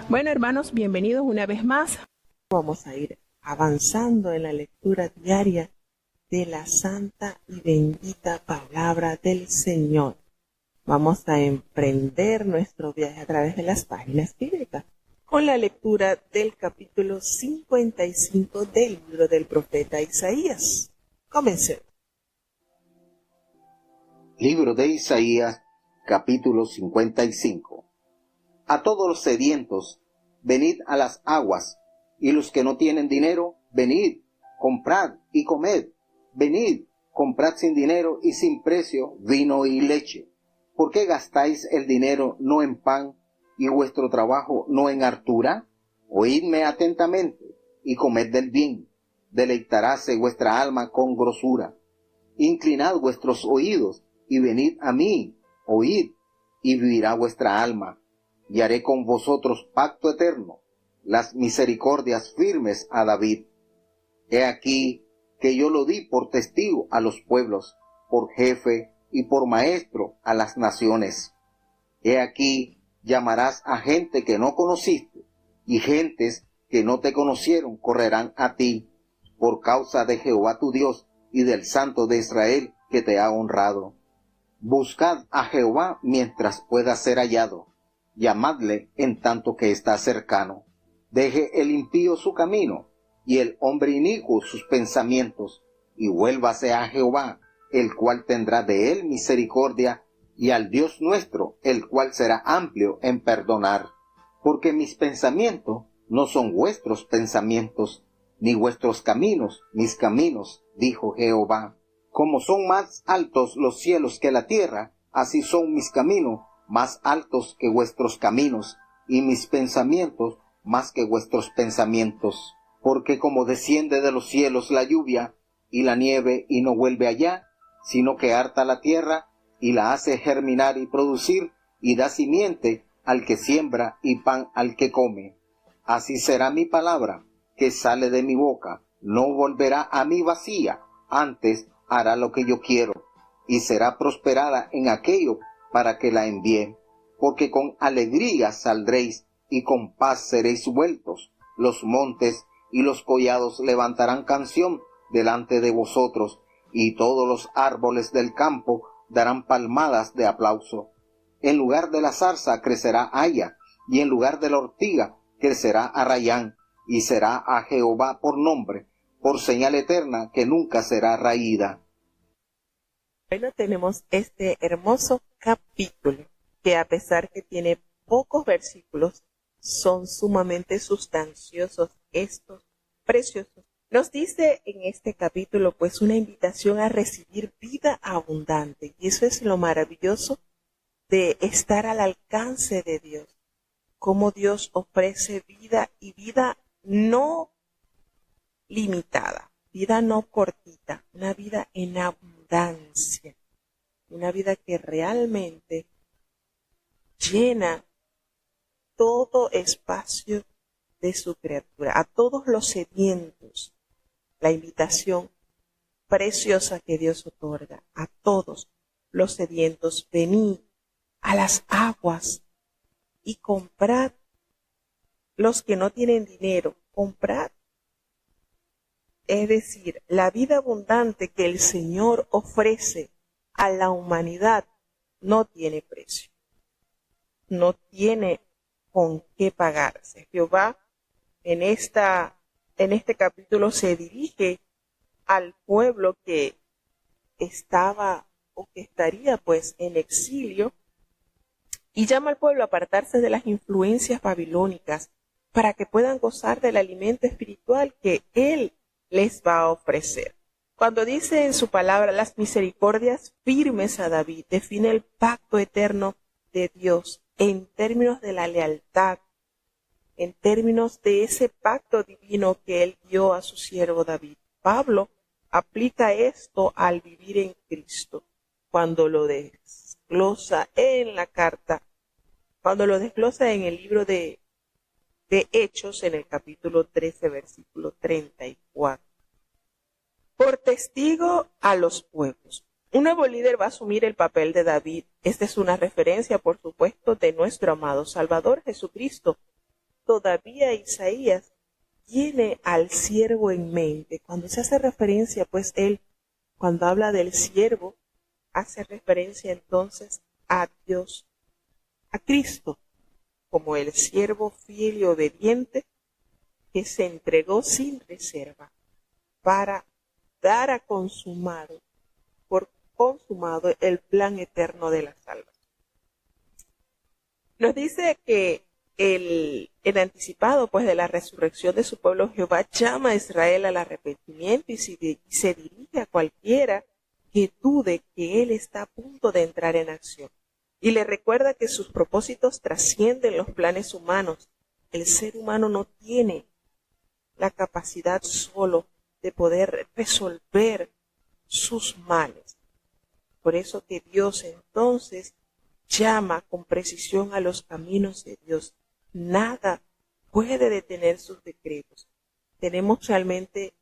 Bueno, hermanos, bienvenidos una vez más. Vamos a ir avanzando en la lectura diaria de la santa y bendita palabra del Señor. Vamos a emprender nuestro viaje a través de las páginas bíblicas con la lectura del capítulo 55 del libro del profeta Isaías. Comencemos. Libro de Isaías, capítulo 55. A todos los sedientos, venid a las aguas, y los que no tienen dinero, venid, comprad y comed. Venid, comprad sin dinero y sin precio vino y leche. ¿Por qué gastáis el dinero no en pan y vuestro trabajo no en hartura? Oídme atentamente y comed del bien. Deleitaráse vuestra alma con grosura. Inclinad vuestros oídos y venid a mí, oíd, y vivirá vuestra alma. Y haré con vosotros pacto eterno, las misericordias firmes a David. He aquí que yo lo di por testigo a los pueblos, por jefe y por maestro a las naciones. He aquí llamarás a gente que no conociste, y gentes que no te conocieron correrán a ti, por causa de Jehová tu Dios y del Santo de Israel que te ha honrado. Buscad a Jehová mientras pueda ser hallado. Llamadle en tanto que está cercano. Deje el impío su camino, y el hombre inicuo sus pensamientos, y vuélvase a Jehová, el cual tendrá de él misericordia, y al Dios nuestro, el cual será amplio en perdonar. Porque mis pensamientos no son vuestros pensamientos, ni vuestros caminos mis caminos, dijo Jehová. Como son más altos los cielos que la tierra, así son mis caminos más altos que vuestros caminos, y mis pensamientos más que vuestros pensamientos. Porque como desciende de los cielos la lluvia y la nieve y no vuelve allá, sino que harta la tierra y la hace germinar y producir, y da simiente al que siembra y pan al que come. Así será mi palabra que sale de mi boca, no volverá a mí vacía, antes hará lo que yo quiero, y será prosperada en aquello para que la envíe. Porque con alegría saldréis, y con paz seréis vueltos. Los montes y los collados levantarán canción delante de vosotros, y todos los árboles del campo darán palmadas de aplauso. En lugar de la zarza crecerá haya, y en lugar de la ortiga crecerá arrayán, y será a Jehová por nombre, por señal eterna que nunca será raída. Bueno, tenemos este hermoso capítulo que, a pesar que tiene pocos versículos, son sumamente sustanciosos estos, preciosos. Nos dice en este capítulo pues una invitación a recibir vida abundante, y eso es lo maravilloso de estar al alcance de Dios, cómo Dios ofrece vida, y vida no limitada, vida no cortita, una vida en abundancia, una vida que realmente llena todo espacio de su criatura, a todos los sedientos. La invitación preciosa que Dios otorga a todos los sedientos: venid a las aguas y comprad. Los que no tienen dinero, comprad. Es decir, la vida abundante que el Señor ofrece a la humanidad no tiene precio, no tiene con qué pagarse. Jehová en este capítulo se dirige al pueblo que estaba o que estaría pues en exilio, y llama al pueblo a apartarse de las influencias babilónicas para que puedan gozar del alimento espiritual que Él les va a ofrecer. Cuando dice en su palabra las misericordias firmes a David, define el pacto eterno de Dios en términos de la lealtad, en términos de ese pacto divino que Él dio a su siervo David. Pablo aplica esto al vivir en Cristo, cuando lo desglosa en la carta, cuando lo desglosa en el libro de Hechos, en el capítulo 13, versículo 34. Por testigo a los pueblos. Un nuevo líder va a asumir el papel de David. Esta es una referencia, por supuesto, de nuestro amado Salvador Jesucristo, todavía Isaías tiene al siervo en mente. Cuando se hace referencia, pues él, cuando habla del siervo, hace referencia entonces a Dios, a Cristo, como el siervo fiel y obediente que se entregó sin reserva para dar a consumado, por consumado el plan eterno de la salvación. Nos dice que el anticipado pues de la resurrección de su pueblo, Jehová llama a Israel al arrepentimiento y se dirige a cualquiera que dude que él está a punto de entrar en acción. Y le recuerda que sus propósitos trascienden los planes humanos. El ser humano no tiene la capacidad solo de poder resolver sus males. Por eso que Dios entonces llama con precisión a los caminos de Dios. Nada puede detener sus decretos. Tenemos realmente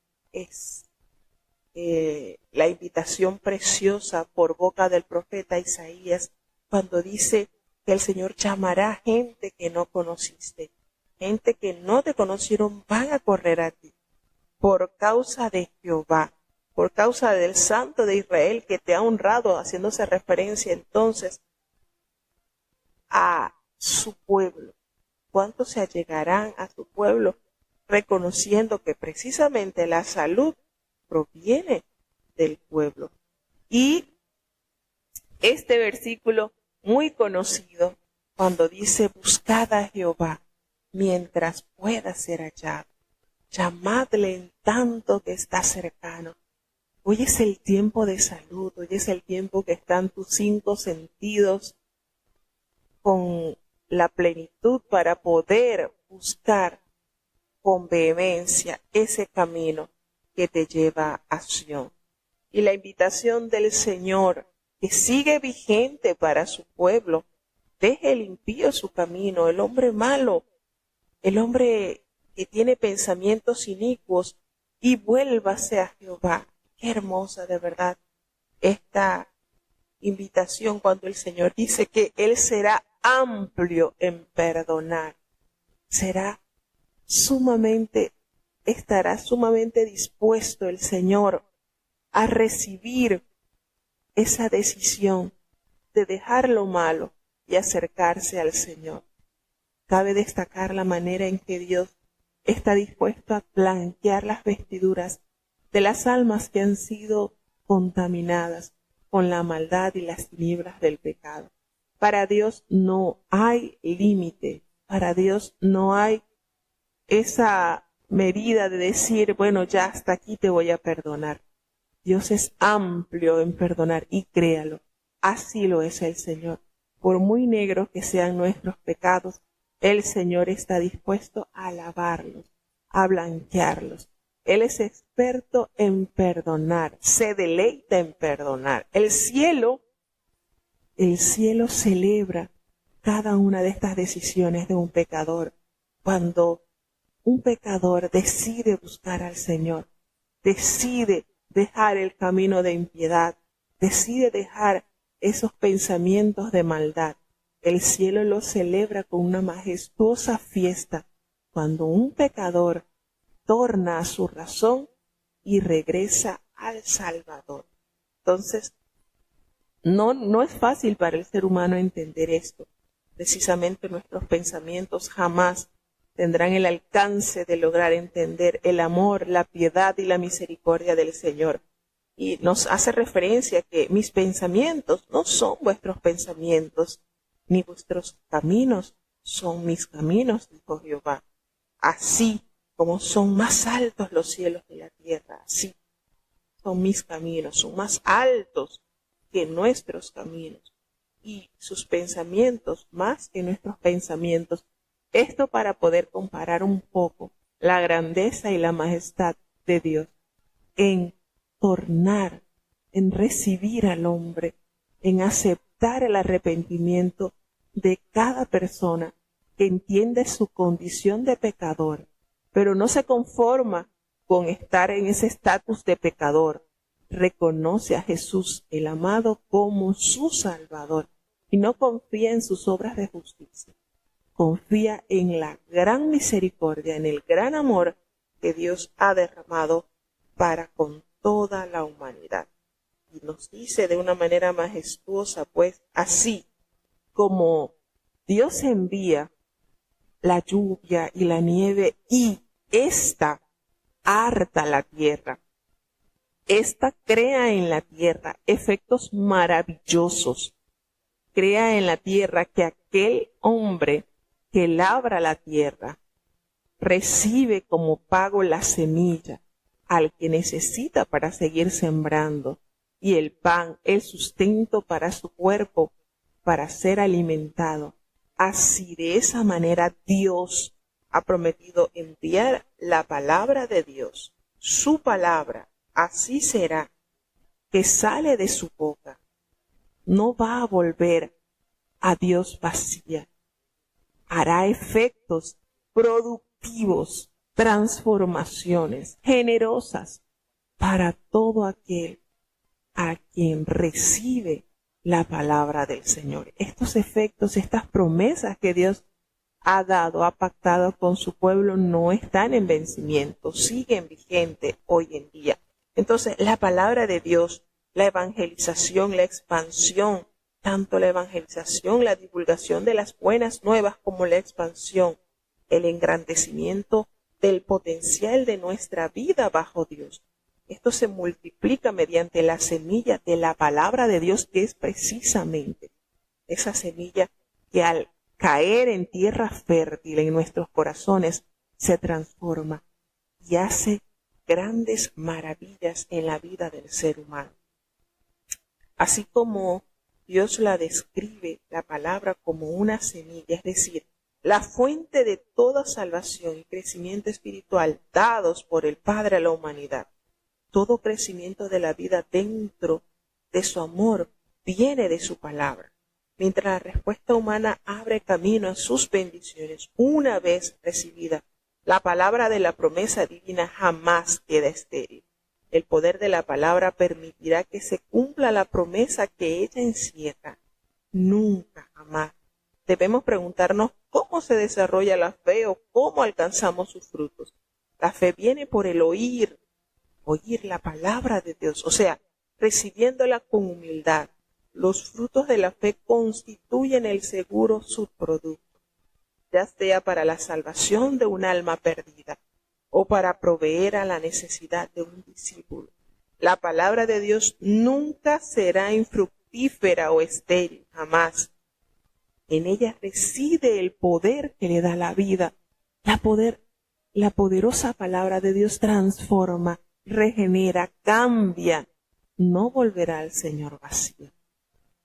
la invitación preciosa por boca del profeta Isaías cuando dice que el Señor llamará gente que no conociste. Gente que no te conocieron van a correr a ti por causa de Jehová, por causa del Santo de Israel que te ha honrado, haciéndose referencia entonces a su pueblo. ¿Cuántos se allegarán a su pueblo reconociendo que precisamente la salud proviene del pueblo? Y este versículo muy conocido cuando dice: buscad a Jehová mientras pueda ser hallado, llamadle en tanto que está cercano. Hoy es el tiempo de salud, hoy es el tiempo que están tus 5 sentidos con la plenitud para poder buscar con vehemencia ese camino que te lleva a Sión. Y la invitación del Señor que sigue vigente para su pueblo: deje el impío su camino, el hombre malo, el hombre que tiene pensamientos inicuos, y vuélvase a Jehová. Qué hermosa de verdad esta invitación cuando el Señor dice que Él será amplio en perdonar. Estará sumamente dispuesto el Señor a recibir esa decisión de dejar lo malo y acercarse al Señor. Cabe destacar la manera en que Dios está dispuesto a blanquear las vestiduras de las almas que han sido contaminadas con la maldad y las tinieblas del pecado. Para Dios no hay límite, para Dios no hay esa medida de decir, bueno, ya hasta aquí te voy a perdonar. Dios es amplio en perdonar, y créalo, así lo es el Señor. Por muy negros que sean nuestros pecados, el Señor está dispuesto a lavarlos, a blanquearlos. Él es experto en perdonar, se deleita en perdonar. El cielo celebra cada una de estas decisiones de un pecador. Cuando un pecador decide buscar al Señor, decide dejar el camino de impiedad, decide dejar esos pensamientos de maldad, el cielo lo celebra con una majestuosa fiesta cuando un pecador torna a su razón y regresa al Salvador. Entonces, no es fácil para el ser humano entender esto. Precisamente nuestros pensamientos jamás tendrán el alcance de lograr entender el amor, la piedad y la misericordia del Señor. Y nos hace referencia que mis pensamientos no son vuestros pensamientos, ni vuestros caminos son mis caminos, dijo Jehová. Así como son más altos los cielos de la tierra, así son mis caminos, son más altos que nuestros caminos, y sus pensamientos más que nuestros pensamientos. Esto para poder comparar un poco la grandeza y la majestad de Dios en tornar, en recibir al hombre, en aceptar el arrepentimiento de cada persona que entiende su condición de pecador, pero no se conforma con estar en ese estatus de pecador. Reconoce a Jesús, el amado, como su Salvador, y no confía en sus obras de justicia. confía en la gran misericordia, en el gran amor que Dios ha derramado para con toda la humanidad. Y nos dice de una manera majestuosa, pues, así como Dios envía la lluvia y la nieve y ésta harta la tierra. Esta crea en la tierra efectos maravillosos. Crea en la tierra que aquel hombre que labra la tierra recibe como pago la semilla al que necesita para seguir sembrando y el pan, el sustento para su cuerpo, para ser alimentado. Así de esa manera Dios ha prometido enviar la palabra de Dios, su palabra, así será, que sale de su boca. No va a volver a Dios vacía. Hará efectos productivos, transformaciones generosas para todo aquel a quien recibe la palabra del Señor. Estos efectos, estas promesas que Dios ha dado, ha pactado con su pueblo, no están en vencimiento, siguen vigentes hoy en día. Entonces, la palabra de Dios, la evangelización, la expansión, tanto la evangelización, la divulgación de las buenas nuevas como la expansión, el engrandecimiento del potencial de nuestra vida bajo Dios. Esto se multiplica mediante la semilla de la palabra de Dios, que es precisamente esa semilla que al caer en tierra fértil en nuestros corazones se transforma y hace grandes maravillas en la vida del ser humano. Así como Dios la describe, la palabra, como una semilla, es decir, la fuente de toda salvación y crecimiento espiritual dados por el Padre a la humanidad. Todo crecimiento de la vida dentro de su amor viene de su palabra. Mientras la respuesta humana abre camino a sus bendiciones, una vez recibida, la palabra de la promesa divina jamás queda estéril. El poder de la palabra permitirá que se cumpla la promesa que ella encierra. Nunca, jamás. Debemos preguntarnos cómo se desarrolla la fe o cómo alcanzamos sus frutos. La fe viene por el oír la palabra de Dios, o sea, recibiéndola con humildad. Los frutos de la fe constituyen el seguro subproducto, ya sea para la salvación de un alma perdida o para proveer a la necesidad de un discípulo. La palabra de Dios nunca será infructífera o estéril, jamás. En ella reside el poder que le da la vida. La poderosa palabra de Dios transforma, regenera, cambia. No volverá al Señor vacío.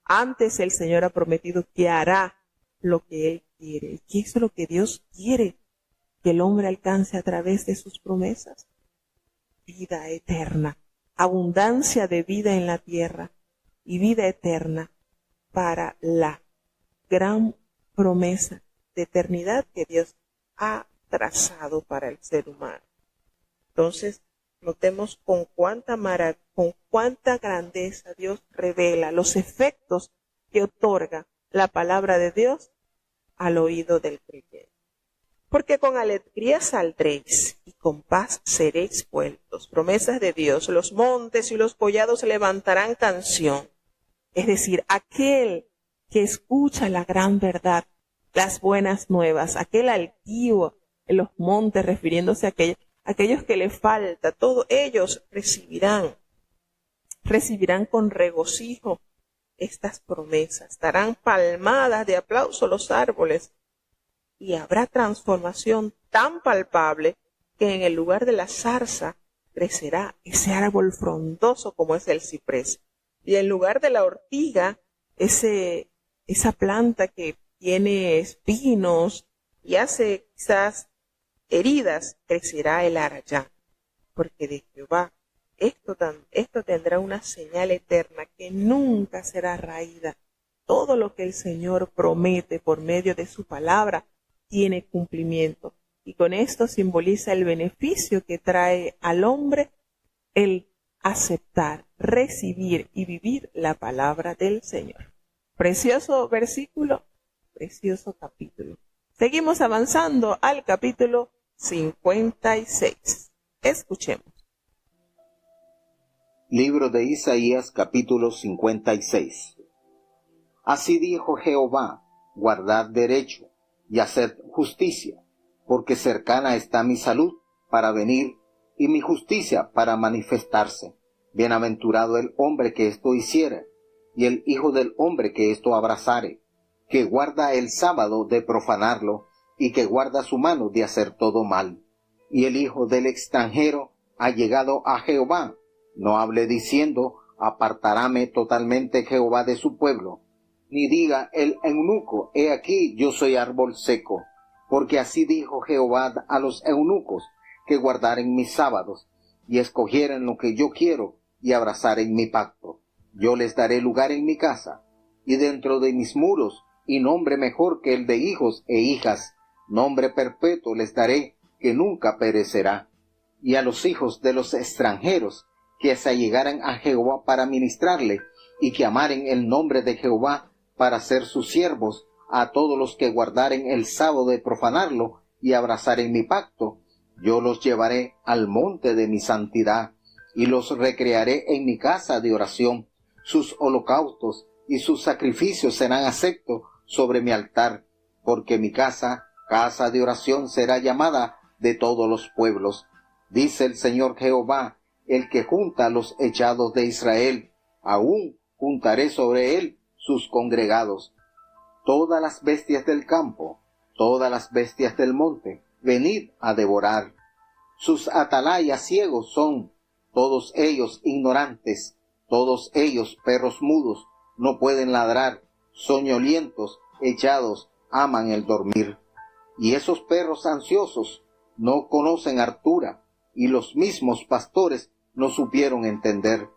Antes el Señor ha prometido que hará lo que Él quiere. ¿Y qué es lo que Dios quiere que el hombre alcance a través de sus promesas? Vida eterna, abundancia de vida en la tierra y vida eterna para la gran promesa de eternidad que Dios ha trazado para el ser humano. Entonces, notemos con cuánta grandeza Dios revela los efectos que otorga la palabra de Dios al oído del creyente. Porque con alegría saldréis y con paz seréis vueltos. Promesas de Dios, los montes y los collados levantarán canción. Es decir, aquel que escucha la gran verdad, las buenas nuevas, aquel altivo en los montes, refiriéndose a aquellos que le falta, todos ellos recibirán con regocijo estas promesas, darán palmadas de aplauso los árboles y habrá transformación tan palpable que en el lugar de la zarza crecerá ese árbol frondoso como es el ciprés, y en lugar de la ortiga, esa planta que tiene espinos y hace quizás heridas, crecerá el arayán, porque de Jehová esto tendrá una señal eterna que nunca será raída. Todo lo que el Señor promete por medio de su palabra tiene cumplimiento, y con esto simboliza el beneficio que trae al hombre el aceptar, recibir y vivir la palabra del Señor. Precioso versículo, precioso capítulo. Seguimos avanzando al capítulo 56. Escuchemos. Libro de Isaías, capítulo 56. Así dijo Jehová: guardad derecho y haced justicia, porque cercana está mi salud para venir y mi justicia para manifestarse. Bienaventurado el hombre que esto hiciere, y el hijo del hombre que esto abrazare, que guarda el sábado de profanarlo, y que guarda su mano de hacer todo mal. Y el hijo del extranjero ha llegado a Jehová, no hable diciendo: apartaráme totalmente Jehová de su pueblo, ni diga el eunuco: he aquí yo soy árbol seco, porque así dijo Jehová a los eunucos que guardaren mis sábados, y escogieren lo que yo quiero, y abrazaren mi pacto. Yo les daré lugar en mi casa, y dentro de mis muros, y nombre mejor que el de hijos e hijas, nombre perpetuo les daré, que nunca perecerá. Y a los hijos de los extranjeros, que se allegaran a Jehová para ministrarle, y que amaren el nombre de Jehová para ser sus siervos, a todos los que guardaren el sábado de profanarlo, y abrazaren mi pacto, yo los llevaré al monte de mi santidad, y los recrearé en mi casa de oración. Sus holocaustos y sus sacrificios serán aceptos sobre mi altar, porque mi casa, casa de oración, será llamada de todos los pueblos. Dice el Señor Jehová, el que junta a los echados de Israel, aún juntaré sobre él sus congregados. Todas las bestias del campo, todas las bestias del monte, venid a devorar. Sus atalayas ciegos son, todos ellos ignorantes, todos ellos perros mudos, no pueden ladrar, soñolientos, echados, aman el dormir. Y esos perros ansiosos no conocen hartura, y los mismos pastores no supieron entender.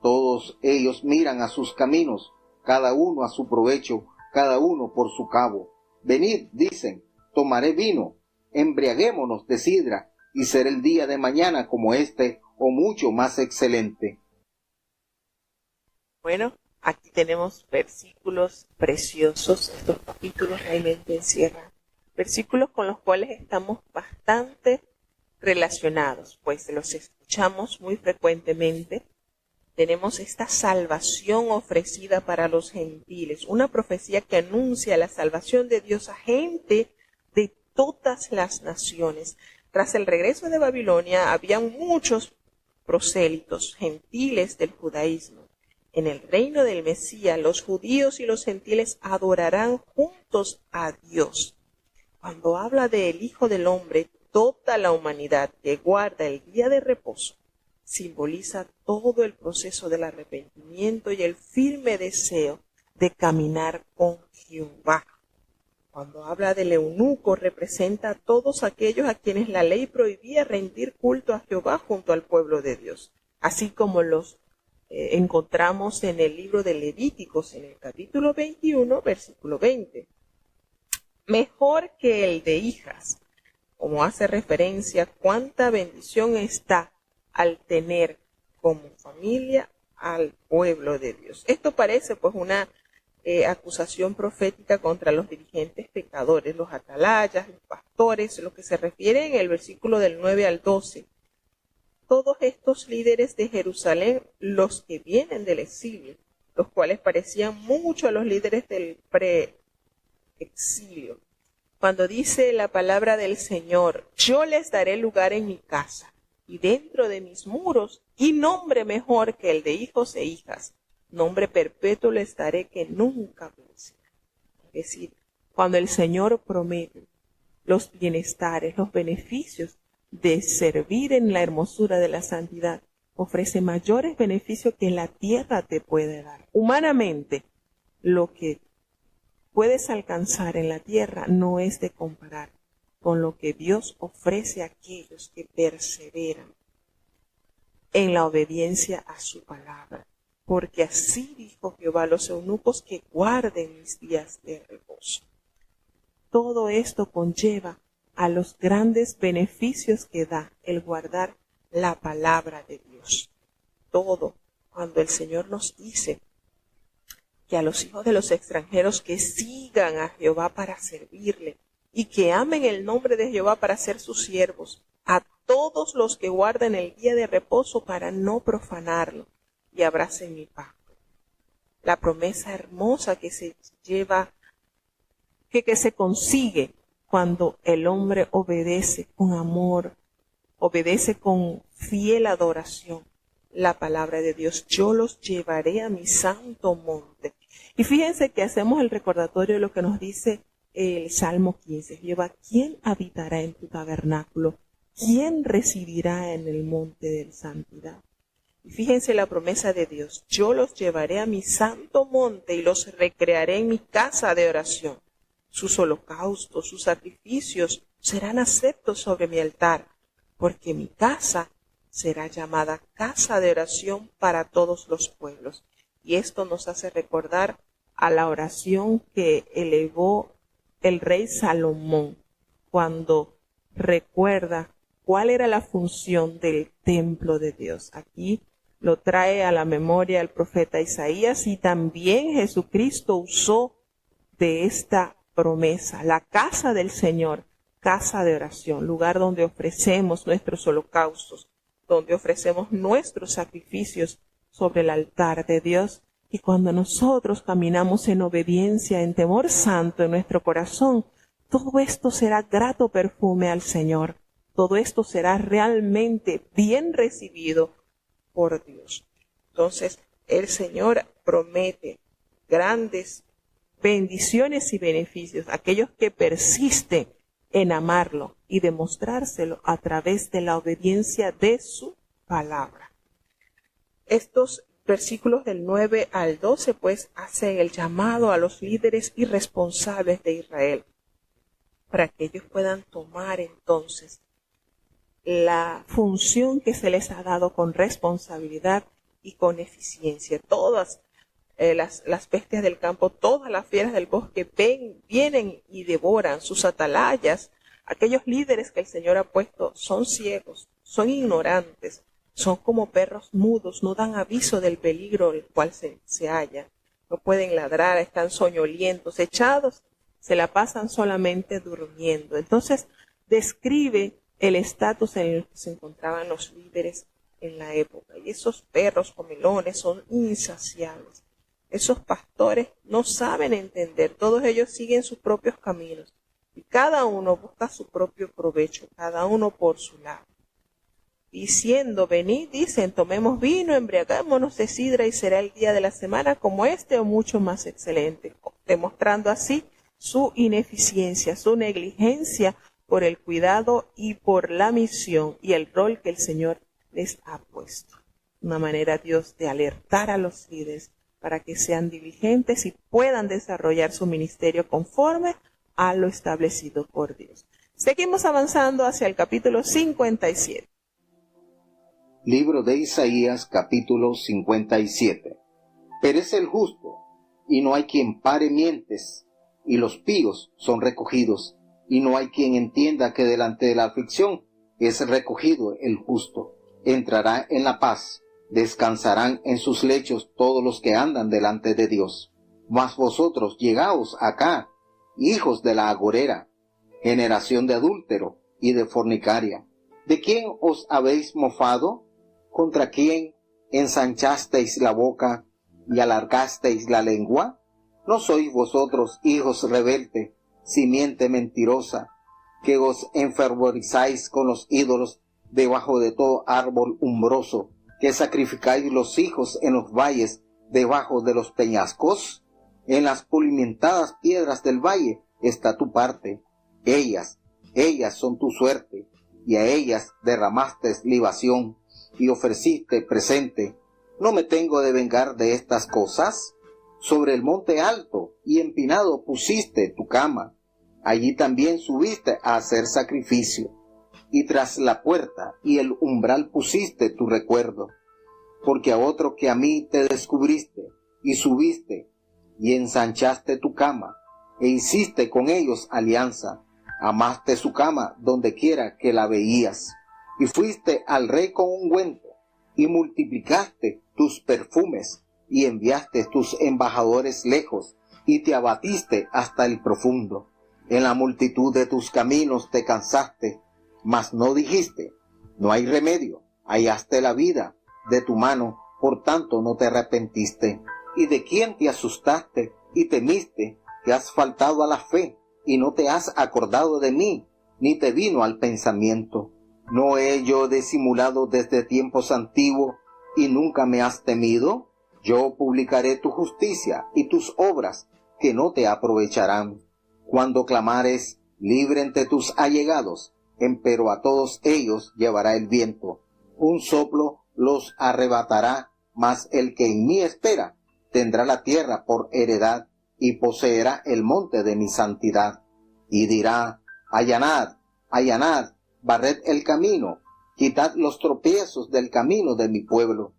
Todos ellos miran a sus caminos, cada uno a su provecho, cada uno por su cabo. Venid, dicen, tomaré vino, embriaguémonos de sidra, y será el día de mañana como este, o mucho más excelente. Bueno, aquí tenemos versículos preciosos. Estos capítulos realmente encierran versículos con los cuales estamos bastante relacionados, pues los escuchamos muy frecuentemente. Tenemos esta salvación ofrecida para los gentiles, una profecía que anuncia la salvación de Dios a gente de todas las naciones. Tras el regreso de Babilonia, había muchos prosélitos gentiles del judaísmo. En el reino del Mesías, los judíos y los gentiles adorarán juntos a Dios. Cuando habla del Hijo del Hombre, toda la humanidad que guarda el día de reposo simboliza todo el proceso del arrepentimiento y el firme deseo de caminar con Jehová. Cuando habla del eunuco, representa a todos aquellos a quienes la ley prohibía rendir culto a Jehová junto al pueblo de Dios, así como los encontramos en el libro de Levíticos, en el capítulo 21, versículo 20. Mejor que el de hijas, como hace referencia cuánta bendición está al tener como familia al pueblo de Dios. Esto parece pues una acusación profética contra los dirigentes pecadores, los atalayas, los pastores, lo que se refiere en el versículo del 9 al 12. Todos estos líderes de Jerusalén, los que vienen del exilio, los cuales parecían mucho a los líderes del pre-exilio. Cuando dice la palabra del Señor, yo les daré lugar en mi casa y dentro de mis muros, y nombre mejor que el de hijos e hijas, nombre perpetuo les daré que nunca vencerá. Es decir, cuando el Señor promete los bienestares, los beneficios de servir en la hermosura de la santidad, ofrece mayores beneficios que la tierra te puede dar. Humanamente, lo que puedes alcanzar en la tierra no es de comparar con lo que Dios ofrece a aquellos que perseveran en la obediencia a su palabra. Porque así dijo Jehová a los eunucos que guarden mis días de reposo. Todo esto conlleva a los grandes beneficios que da el guardar la palabra de Dios. Todo, cuando el Señor nos dice que a los hijos de los extranjeros que sigan a Jehová para servirle, y que amen el nombre de Jehová para ser sus siervos, a todos los que guarden el día de reposo para no profanarlo y abracen mi pacto. La promesa hermosa que se lleva, que se consigue cuando el hombre obedece con amor, obedece con fiel adoración la palabra de Dios. Yo los llevaré a mi santo monte. Y fíjense que hacemos el recordatorio de lo que nos dice el Salmo 15. Jehová, ¿quién habitará en tu tabernáculo? ¿Quién residirá en el monte de santidad? Y fíjense la promesa de Dios. Yo los llevaré a mi santo monte y los recrearé en mi casa de oración. Sus holocaustos, sus sacrificios serán aceptos sobre mi altar, porque mi casa será llamada casa de oración para todos los pueblos. Y esto nos hace recordar a la oración que elevó el rey Salomón cuando recuerda cuál era la función del templo de Dios. Aquí lo trae a la memoria el profeta Isaías, y también Jesucristo usó de esta promesa, la casa del Señor, casa de oración, lugar donde ofrecemos nuestros holocaustos, donde ofrecemos nuestros sacrificios sobre el altar de Dios. Y cuando nosotros caminamos en obediencia, en temor santo en nuestro corazón, todo esto será grato perfume al Señor. Todo esto será realmente bien recibido por Dios. Entonces, el Señor promete grandes bendiciones y beneficios a aquellos que persisten en amarlo y demostrárselo a través de la obediencia de su palabra. Estos versículos del 9 al 12 pues hacen el llamado a los líderes y responsables de Israel para que ellos puedan tomar entonces la función que se les ha dado con responsabilidad y con eficiencia. Todas las bestias del campo, todas las fieras del bosque vienen y devoran sus atalayas. Aquellos líderes que el Señor ha puesto son ciegos, son ignorantes, son como perros mudos, no dan aviso del peligro el cual se halla. No pueden ladrar, están soñolientos, echados, se la pasan solamente durmiendo. Entonces describe el estatus en el que se encontraban los líderes en la época. Y esos perros comelones son insaciables. Esos pastores no saben entender, todos ellos siguen sus propios caminos. Y cada uno busca su propio provecho, cada uno por su lado. Diciendo, venid, dicen, tomemos vino, embriagámonos de sidra y será el día de la semana como este o mucho más excelente, demostrando así su ineficiencia, su negligencia por el cuidado y por la misión y el rol que el Señor les ha puesto. Una manera, Dios, de alertar a los líderes para que sean diligentes y puedan desarrollar su ministerio conforme a lo establecido por Dios. Seguimos avanzando hacia el capítulo 57. Libro de Isaías, capítulo 57. Perece el justo, y no hay quien pare mientes, y los píos son recogidos, y no hay quien entienda que delante de la aflicción es recogido el justo. Entrará en la paz, descansarán en sus lechos todos los que andan delante de Dios. Mas vosotros llegaos acá, hijos de la agorera, generación de adúltero y de fornicaria. ¿De quién os habéis mofado? ¿Contra quién ensanchasteis la boca y alargasteis la lengua? ¿No sois vosotros hijos rebeldes, simiente mentirosa, que os enfervorizáis con los ídolos debajo de todo árbol umbroso, que sacrificáis los hijos en los valles debajo de los peñascos? En las pulimentadas piedras del valle está tu parte. Ellas son tu suerte, y a ellas derramaste libación y ofreciste presente. ¿No me tengo de vengar de estas cosas? Sobre el monte alto y empinado pusiste tu cama. Allí también subiste a hacer sacrificio. Y tras la puerta y el umbral pusiste tu recuerdo. Porque a otro que a mí te descubriste, y subiste, y ensanchaste tu cama, e hiciste con ellos alianza. Amaste su cama donde quiera que la veías. Y fuiste al rey con ungüento, y multiplicaste tus perfumes, y enviaste tus embajadores lejos, y te abatiste hasta el profundo. En la multitud de tus caminos te cansaste, mas no dijiste, no hay remedio, hallaste la vida de tu mano, por tanto no te arrepentiste. ¿Y de quién te asustaste y temiste que has faltado a la fe y no te has acordado de mí, ni te vino al pensamiento? ¿No he yo disimulado desde tiempos antiguos y nunca me has temido? Yo publicaré tu justicia y tus obras que no te aprovecharán. Cuando clamares, libre entre tus allegados, empero a todos ellos llevará el viento. Un soplo los arrebatará, mas el que en mí espera tendrá la tierra por heredad y poseerá el monte de mi santidad. Y dirá, allanad, allanad, barred el camino, quitad los tropiezos del camino de mi pueblo.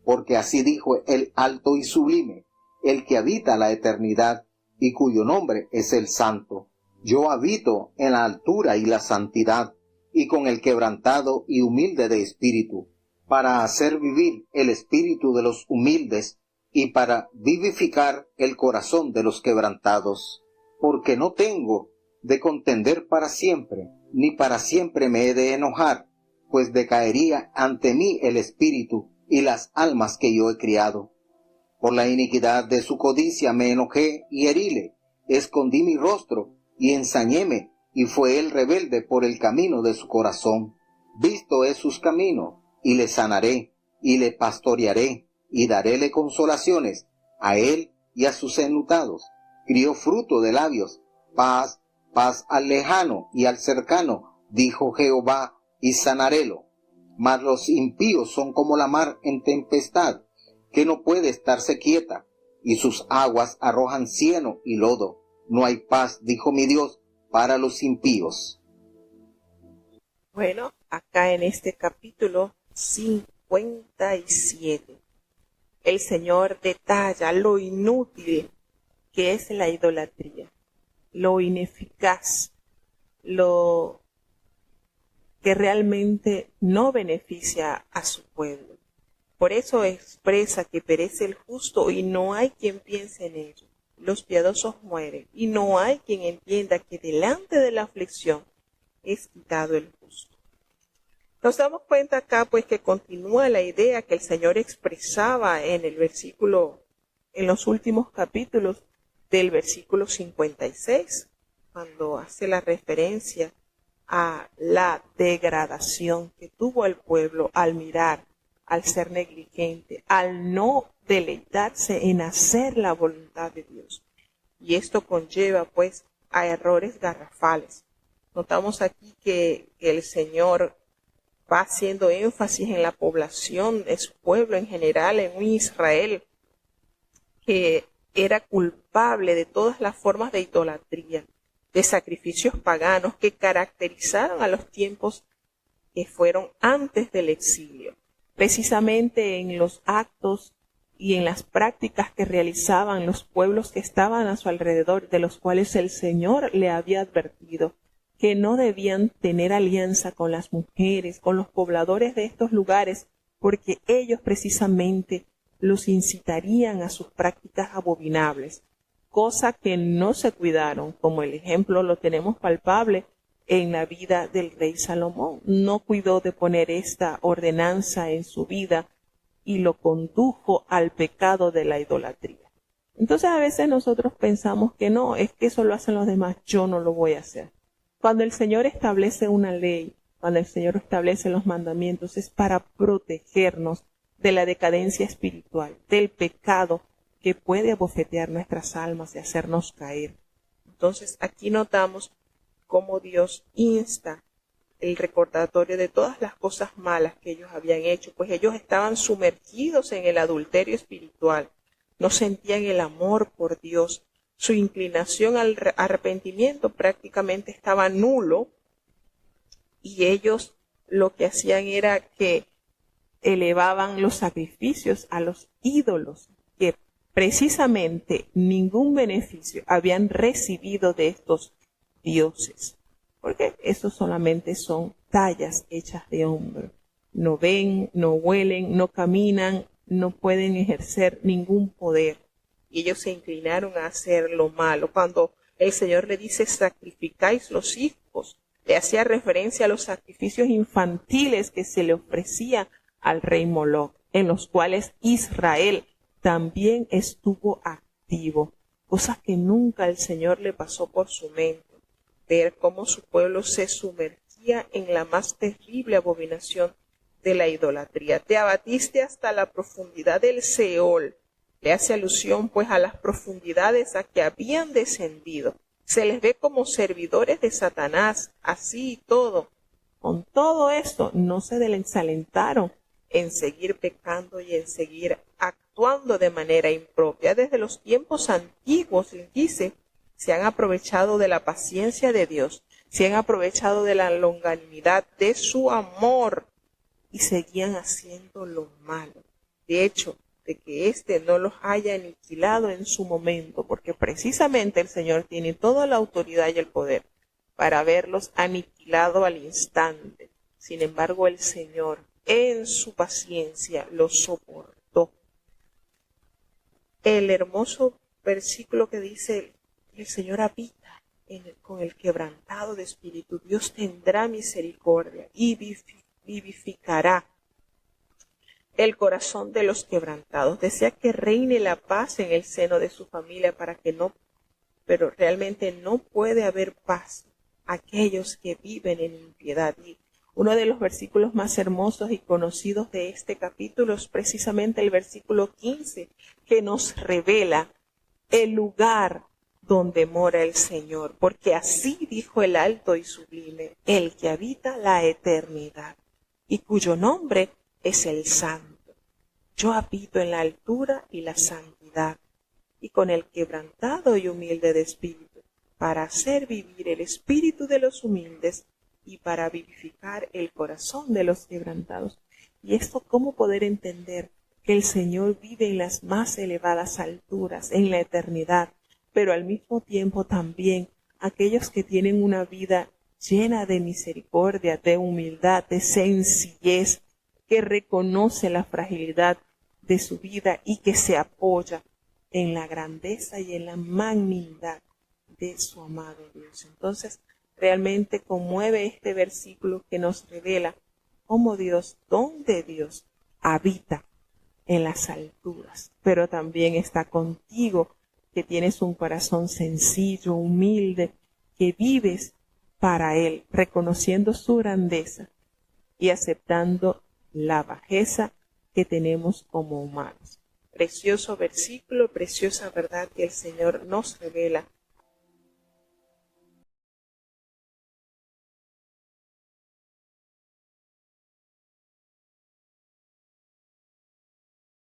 Porque así dijo el alto y sublime, el que habita la eternidad y cuyo nombre es el Santo. Yo habito en la altura y la santidad, y con el quebrantado y humilde de espíritu, para hacer vivir el espíritu de los humildes, y para vivificar el corazón de los quebrantados. Porque no tengo de contender para siempre, ni para siempre me he de enojar, pues decaería ante mí el espíritu y las almas que yo he criado. Por la iniquidad de su codicia me enojé y heríle, escondí mi rostro y ensañéme, y fue él rebelde por el camino de su corazón. Visto es sus caminos, y le sanaré, y le pastorearé, y daréle consolaciones a él y a sus enlutados. Crió fruto de labios, paz, paz al lejano y al cercano, dijo Jehová, y sanarélo. Mas los impíos son como la mar en tempestad, que no puede estarse quieta, y sus aguas arrojan cieno y lodo. No hay paz, dijo mi Dios, para los impíos. Bueno, acá en este capítulo 57, el Señor detalla lo inútil que es la idolatría, lo ineficaz, lo que realmente no beneficia a su pueblo. Por eso expresa que perece el justo y no hay quien piense en ello. Los piadosos mueren y no hay quien entienda que delante de la aflicción es quitado el justo. Nos damos cuenta acá pues que continúa la idea que el Señor expresaba en el versículo, en los últimos capítulos del versículo 56, cuando hace la referencia a la degradación que tuvo el pueblo al mirar, al ser negligente, al no deleitarse en hacer la voluntad de Dios. Y esto conlleva pues a errores garrafales. Notamos aquí que el Señor va haciendo énfasis en la población de su pueblo en general, en un Israel que era culpable de todas las formas de idolatría, de sacrificios paganos que caracterizaron a los tiempos que fueron antes del exilio. Precisamente en los actos y en las prácticas que realizaban los pueblos que estaban a su alrededor, de los cuales el Señor le había advertido que no debían tener alianza con las mujeres, con los pobladores de estos lugares, porque ellos precisamente los incitarían a sus prácticas abominables, cosa que no se cuidaron, como el ejemplo lo tenemos palpable en la vida del rey Salomón. No cuidó de poner esta ordenanza en su vida y lo condujo al pecado de la idolatría. Entonces a veces nosotros pensamos que no, es que eso lo hacen los demás, yo no lo voy a hacer. Cuando el Señor establece una ley, cuando el Señor establece los mandamientos, es para protegernos de la decadencia espiritual, del pecado que puede abofetear nuestras almas y hacernos caer. Entonces aquí notamos cómo Dios insta el recordatorio de todas las cosas malas que ellos habían hecho, pues ellos estaban sumergidos en el adulterio espiritual, no sentían el amor por Dios, su inclinación al arrepentimiento prácticamente estaba nulo, y ellos lo que hacían era que elevaban los sacrificios a los ídolos, que precisamente ningún beneficio habían recibido de estos dioses, porque esos solamente son tallas hechas de hombre. No ven, no huelen, no caminan, no pueden ejercer ningún poder. Y ellos se inclinaron a hacer lo malo. Cuando El Señor le dice, sacrificáis los hijos. Le hacía referencia a los sacrificios infantiles que se le ofrecía al rey Moloc, en los cuales Israel también estuvo activo, cosa que nunca el Señor le pasó por su mente, ver cómo su pueblo se sumergía en la más terrible abominación de la idolatría. Te abatiste hasta la profundidad del Seol. Le hace alusión pues a las profundidades a que habían descendido. Se les ve como servidores de Satanás, así y todo. Con todo esto no se desalentaron en seguir pecando y en seguir actuando de manera impropia. Desde los tiempos antiguos, les dice, se han aprovechado de la paciencia de Dios, se han aprovechado de la longanimidad de su amor y seguían haciendo lo malo. De hecho, de que éste no los haya aniquilado en su momento, porque precisamente el Señor tiene toda la autoridad y el poder para haberlos aniquilado al instante. Sin embargo, el Señor en su paciencia los soportó. El hermoso versículo que dice, el Señor habita con el quebrantado de espíritu. Dios tendrá misericordia y vivificará el corazón de los quebrantados. Desea que reine la paz en el seno de su familia pero realmente no puede haber paz aquellos que viven en impiedad. Y uno de los versículos más hermosos y conocidos de este capítulo es precisamente el versículo 15, que nos revela el lugar donde mora el Señor, porque así dijo el alto y sublime, el que habita la eternidad, y cuyo nombre es el Santo. Yo habito en la altura y la santidad, y con el quebrantado y humilde de espíritu, para hacer vivir el espíritu de los humildes y para vivificar el corazón de los quebrantados. Y esto, ¿cómo poder entender que el Señor vive en las más elevadas alturas, en la eternidad, pero al mismo tiempo también aquellos que tienen una vida llena de misericordia, de humildad, de sencillez, que reconoce la fragilidad de su vida y que se apoya en la grandeza y en la magnanimidad de su amado Dios? Entonces, realmente conmueve este versículo que nos revela cómo Dios, donde Dios habita en las alturas, pero también está contigo, que tienes un corazón sencillo, humilde, que vives para Él, reconociendo su grandeza y aceptando la bajeza que tenemos como humanos. Precioso versículo, preciosa verdad que el Señor nos revela